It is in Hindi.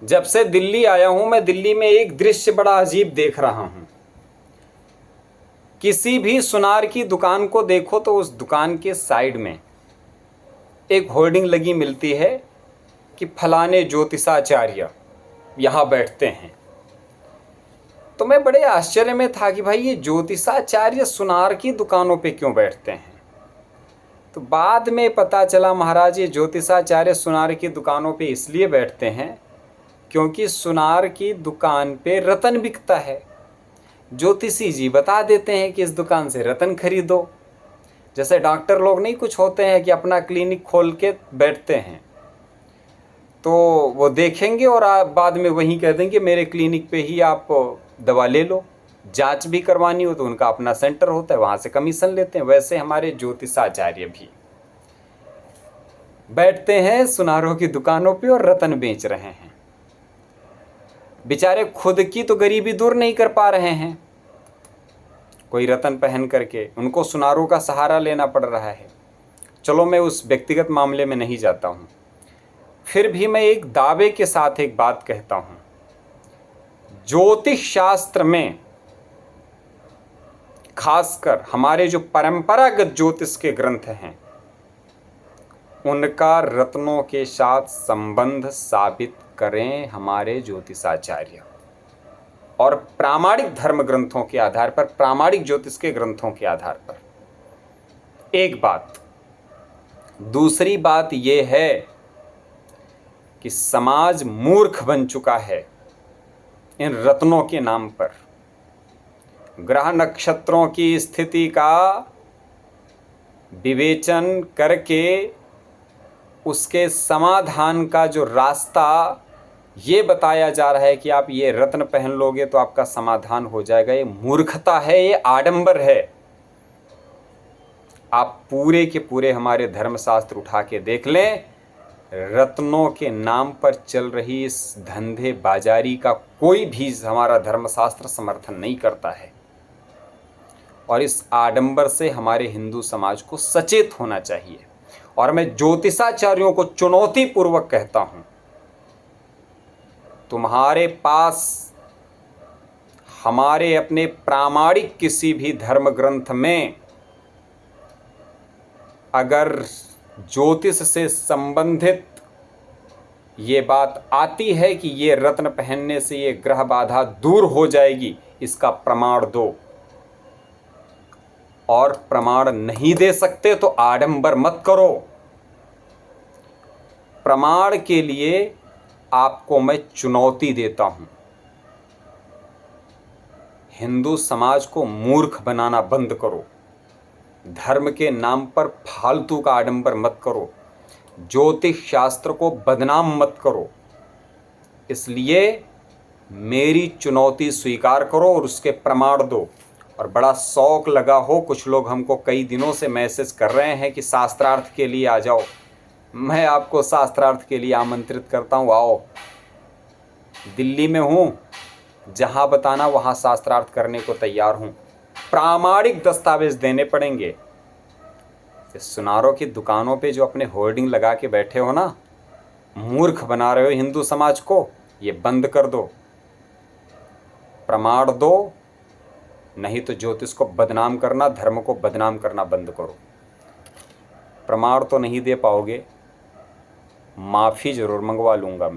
जब से दिल्ली आया हूं मैं दिल्ली में एक दृश्य बड़ा अजीब देख रहा हूं। किसी भी सुनार की दुकान को देखो तो उस दुकान के साइड में एक होर्डिंग लगी मिलती है कि फलाने ज्योतिषाचार्य यहाँ बैठते हैं। तो मैं बड़े आश्चर्य में था कि भाई ये ज्योतिषाचार्य सुनार की दुकानों पे क्यों बैठते हैं। तो बाद में पता चला महाराज ये ज्योतिषाचार्य सुनार की दुकानों पे इसलिए बैठते हैं क्योंकि सुनार की दुकान पे रतन बिकता है। ज्योतिषी जी बता देते हैं कि इस दुकान से रतन खरीदो। जैसे डॉक्टर लोग नहीं कुछ होते हैं कि अपना क्लिनिक खोल के बैठते हैं, तो वो देखेंगे और बाद में वहीं कह देंगे मेरे क्लिनिक पे ही आप दवा ले लो। जांच भी करवानी हो तो उनका अपना सेंटर होता है, वहाँ से कमीशन लेते हैं। वैसे हमारे ज्योतिषाचार्य भी बैठते हैं सुनारों की दुकानों पे और रतन बेच रहे हैं। बेचारे खुद की तो गरीबी दूर नहीं कर पा रहे हैं, कोई रतन पहन करके उनको सुनारों का सहारा लेना पड़ रहा है। चलो मैं उस व्यक्तिगत मामले में नहीं जाता हूँ। फिर भी मैं एक दावे के साथ एक बात कहता हूँ, ज्योतिष शास्त्र में खासकर हमारे जो परंपरागत ज्योतिष के ग्रंथ हैं उनका रत्नों के साथ संबंध साबित करें हमारे ज्योतिषाचार्य। और प्रामाणिक धर्म ग्रंथों के आधार पर, प्रामाणिक ज्योतिष के ग्रंथों के आधार पर। एक बात। दूसरी बात यह है कि समाज मूर्ख बन चुका है इन रत्नों के नाम पर। ग्रह नक्षत्रों की स्थिति का विवेचन करके उसके समाधान का जो रास्ता ये बताया जा रहा है कि आप ये रत्न पहन लोगे तो आपका समाधान हो जाएगा, ये मूर्खता है, ये आडंबर है। आप पूरे के पूरे हमारे धर्मशास्त्र उठा के देख लें, रत्नों के नाम पर चल रही इस धंधे बाजारी का कोई भी हमारा धर्मशास्त्र समर्थन नहीं करता है। और इस आडंबर से हमारे हिंदू समाज को सचेत होना चाहिए। और मैं ज्योतिषाचार्यों को चुनौती पूर्वक कहता हूं, तुम्हारे पास हमारे अपने प्रामाणिक किसी भी धर्म ग्रंथ में अगर ज्योतिष से संबंधित ये बात आती है कि ये रत्न पहनने से ये ग्रह बाधा दूर हो जाएगी, इसका प्रमाण दो। और प्रमाण नहीं दे सकते तो आडंबर मत करो। प्रमाण के लिए आपको मैं चुनौती देता हूं। हिंदू समाज को मूर्ख बनाना बंद करो। धर्म के नाम पर फालतू का आडंबर मत करो। ज्योतिष शास्त्र को बदनाम मत करो। इसलिए मेरी चुनौती स्वीकार करो और उसके प्रमाण दो। और बड़ा शौक लगा हो, कुछ लोग हमको कई दिनों से मैसेज कर रहे हैं कि शास्त्रार्थ के लिए आ जाओ। मैं आपको शास्त्रार्थ के लिए आमंत्रित करता हूँ, आओ। दिल्ली में हूँ, जहाँ बताना वहाँ शास्त्रार्थ करने को तैयार हूँ। प्रामाणिक दस्तावेज देने पड़ेंगे। सुनारों की दुकानों पे जो अपने होर्डिंग लगा के बैठे हो ना, मूर्ख बना रहे हो हिंदू समाज को, ये बंद कर दो। प्रमाण दो, नहीं तो ज्योतिष को बदनाम करना, धर्म को बदनाम करना बंद करो। प्रमाण तो नहीं दे पाओगे, माफ़ी ज़रूर मंगवा लूँगा मैं।